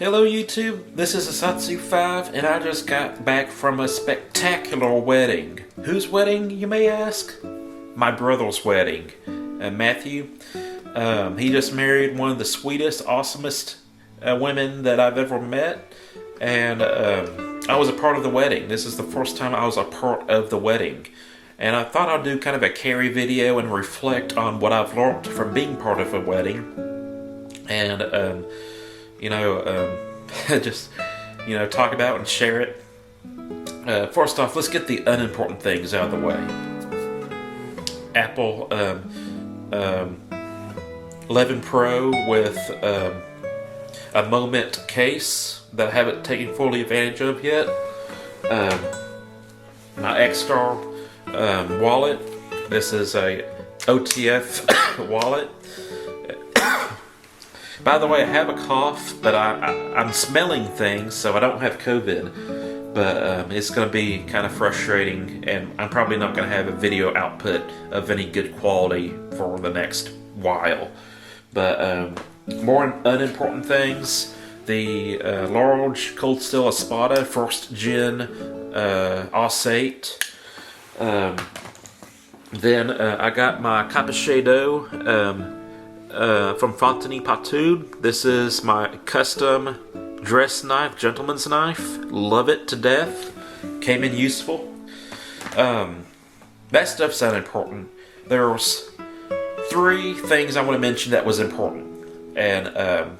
Hello YouTube, this is Asatsu5 and I just got back from a spectacular wedding. Whose wedding, you may ask? My brother's wedding. Matthew. He just married one of the sweetest, awesomest women that I've ever met. And I was a part of the wedding. This is the first time I was a part of the wedding. And I thought I'd do kind of a Carrie video and reflect on what I've learned from being part of a wedding. And just, talk about and share it. First off, let's get the unimportant things out of the way. Apple 11 Pro with a Moment case that I haven't taken fully advantage of yet. My X-Star wallet. This is a OTF wallet. By the way, I have a cough, but I'm smelling things, so I don't have COVID. But it's going to be kind of frustrating, and I'm probably not going to have a video output of any good quality for the next while. But more unimportant things, the large Cold Steel Espada 1st Gen Os 8. Then I got my Capuchet d'Eau from Fontenay Patude. This is my custom dress knife, gentleman's knife. Love it to death. Came in useful. That stuff's unimportant. There's 3 things I want to mention that was important. And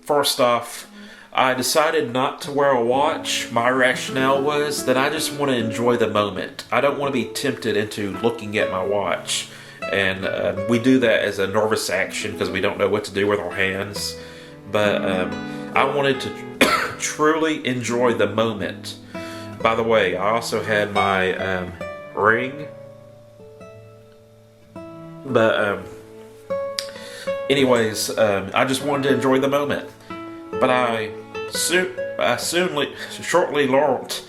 first off, I decided not to wear a watch. My rationale was that I just want to enjoy the moment. I don't want to be tempted into looking at my watch. And we do that as a nervous action because we don't know what to do with our hands. But I wanted to truly enjoy the moment. By the way, I also had my ring. But anyways, I just wanted to enjoy the moment. But I shortly learned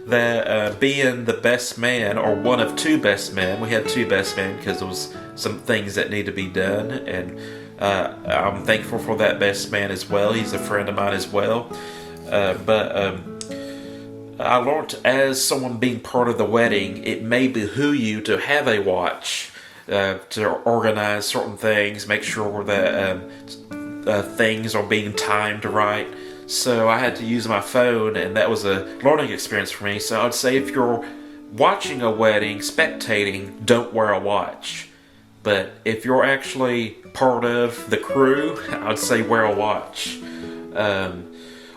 that being the best man, or one of 2 best men, we had 2 best men because there was some things that need to be done, and I'm thankful for that best man as well. He's a friend of mine as well. But I learned, as someone being part of the wedding, it may behoove you to have a watch to organize certain things, make sure that things are being timed right. So I had to use my phone, and that was a learning experience for me. So I'd say if you're watching a wedding, spectating, don't wear a watch. But if you're actually part of the crew, I'd say wear a watch.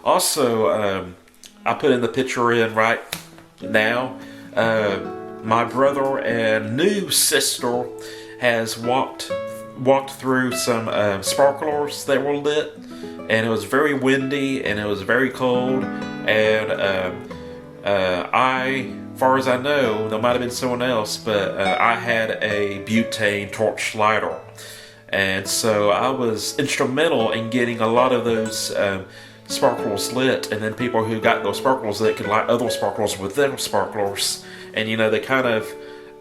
Also, I put in the picture in right now. My brother and new sister has walked through some sparklers that were lit. And it was very windy, and it was very cold, and far as I know, there might have been someone else, but I had a butane torch lighter, and so I was instrumental in getting a lot of those sparklers lit, and then people who got those sparklers lit could light other sparklers with their sparklers, and they kind of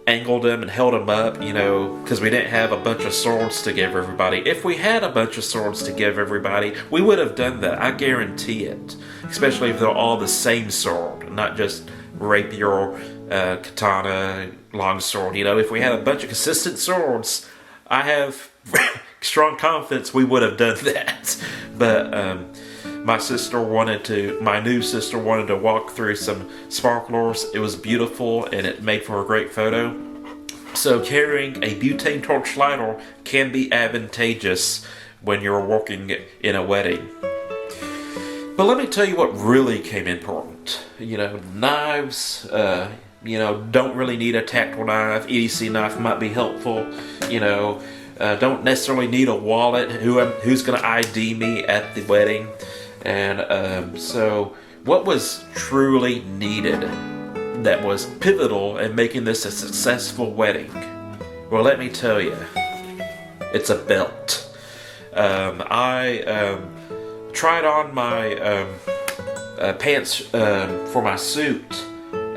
angled them and held them up, because we didn't have a bunch of swords to give everybody. If we had a bunch of swords to give everybody, we would have done that. I guarantee it. Especially if they're all the same sword, not just rapier, katana, longsword. If we had a bunch of consistent swords, I have strong confidence we would have done that. But my new sister wanted to walk through some sparklers. It was beautiful, and it made for a great photo. So carrying a butane torch lighter can be advantageous when you're working in a wedding. But let me tell you what really came important. Knives, don't really need a tactile knife. EDC knife might be helpful. Don't necessarily need a wallet. Who's going to ID me at the wedding? And so what was truly needed that was pivotal in making this a successful wedding? Well, let me tell you, it's a belt. I tried on my pants for my suit,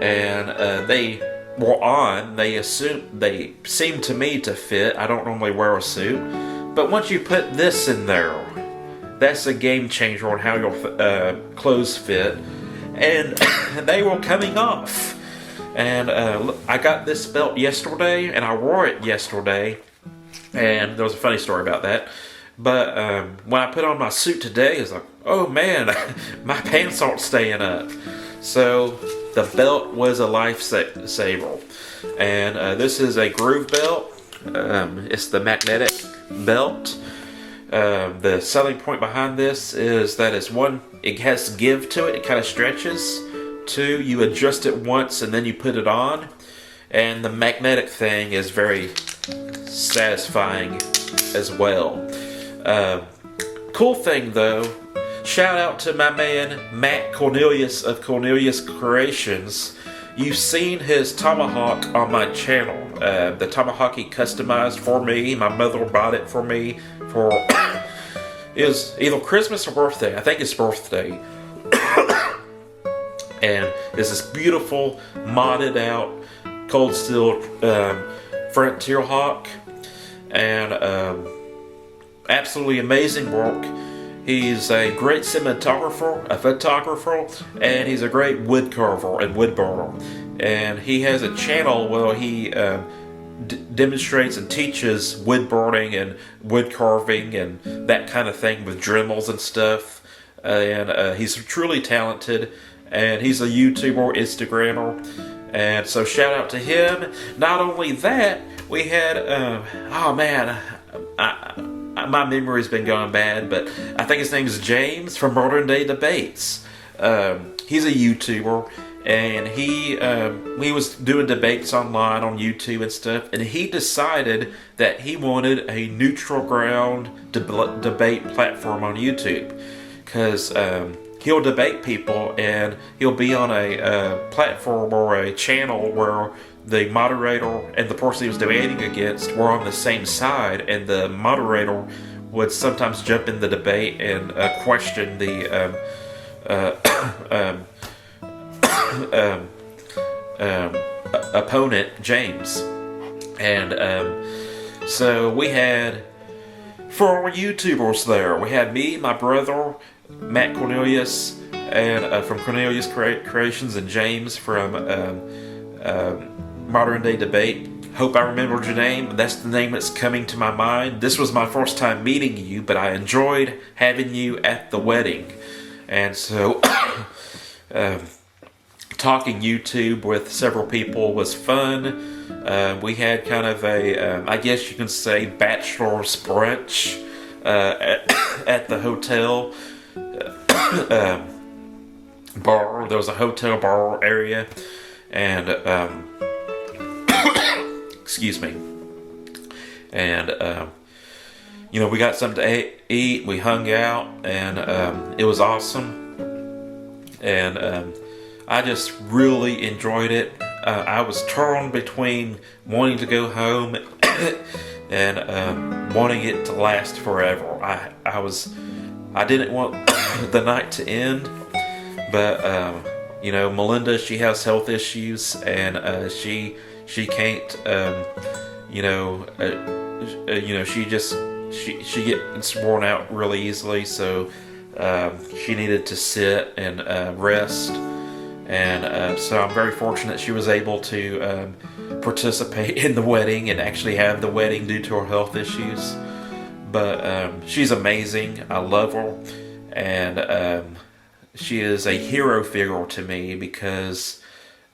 and they were on. They seemed to me to fit. I don't normally wear a suit, but once you put this in there, that's a game changer on how your clothes fit. And they were coming off. And I got this belt yesterday, and I wore it yesterday. And there was a funny story about that. But when I put on my suit today, it's like, oh man, my pants aren't staying up. So the belt was a lifesaver. And this is a groove belt. It's the magnetic belt. The selling point behind this is that it has give to it. It kind of stretches. 2, you adjust it once and then you put it on. And the magnetic thing is very satisfying as well. Cool thing though, shout out to my man Matt Cornelius of Cornelius Creations. You've seen his tomahawk on my channel. The tomahawk he customized for me. My mother bought it for me for it was either Christmas or birthday. I think it's birthday. And it's this beautiful modded out cold steel Frontier Hawk, and absolutely amazing work. He's a great cinematographer, a photographer, and he's a great wood carver and wood burner. And he has a channel where he demonstrates and teaches wood burning and wood carving and that kind of thing with Dremels and stuff. And he's truly talented, and he's a YouTuber, Instagrammer. And so shout out to him. Not only that, we had, oh man, my memory's been going bad, but I think his name is James from Modern Day Debates. He's a YouTuber, and he was doing debates online on YouTube and stuff, and he decided that he wanted a neutral ground debate platform on YouTube, because he'll debate people, and he'll be on a platform or a channel where the moderator and the person he was debating against were on the same side, and the moderator would sometimes jump in the debate and question the opponent, James. And so we had 4 YouTubers there. We had me, my brother, Matt Cornelius, and from Cornelius Creations, and James from Modern Day Debate. Hope I remembered your name. That's the name that's coming to my mind. This was my first time meeting you, but I enjoyed having you at the wedding. And so talking YouTube with several people was fun. We had kind of a, I guess you can say, bachelor's brunch at the hotel bar. There was a hotel bar area, and excuse me. And we got something to eat. We hung out, and it was awesome. And I just really enjoyed it. I was torn between wanting to go home and wanting it to last forever. I didn't want the night to end, but Melinda, she has health issues, and she can't, she gets worn out really easily, so she needed to sit and rest. And so I'm very fortunate she was able to participate in the wedding and actually have the wedding due to her health issues. But she's amazing. I love her. And she is a hero figure to me because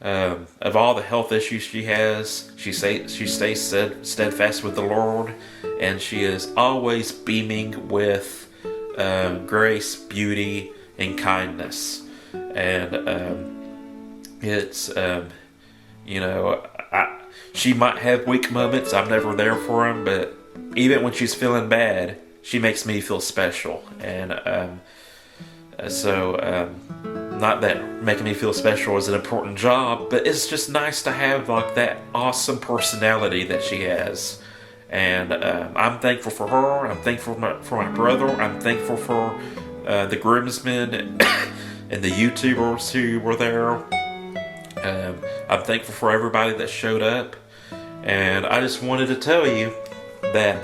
of all the health issues she has. She stays steadfast with the Lord. And she is always beaming with grace, beauty, and kindness. And it's she might have weak moments. I'm never there for them, but even when she's feeling bad, she makes me feel special. And not that making me feel special is an important job, but it's just nice to have like that awesome personality that she has. And I'm thankful for her. I'm thankful for my brother. I'm thankful for the groomsmen and the YouTubers who were there. I'm thankful for everybody that showed up. And I just wanted to tell you that,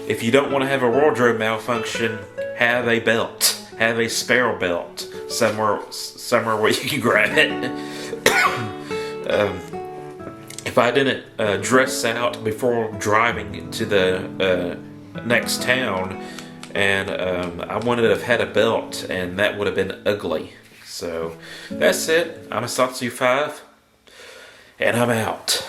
if you don't want to have a wardrobe malfunction, have a belt. Have a spare belt somewhere where you can grab it. If I didn't dress out before driving to the next town, and I wanted to have had a belt, and that would have been ugly. So that's it. I'm a Satsu 5, and I'm out.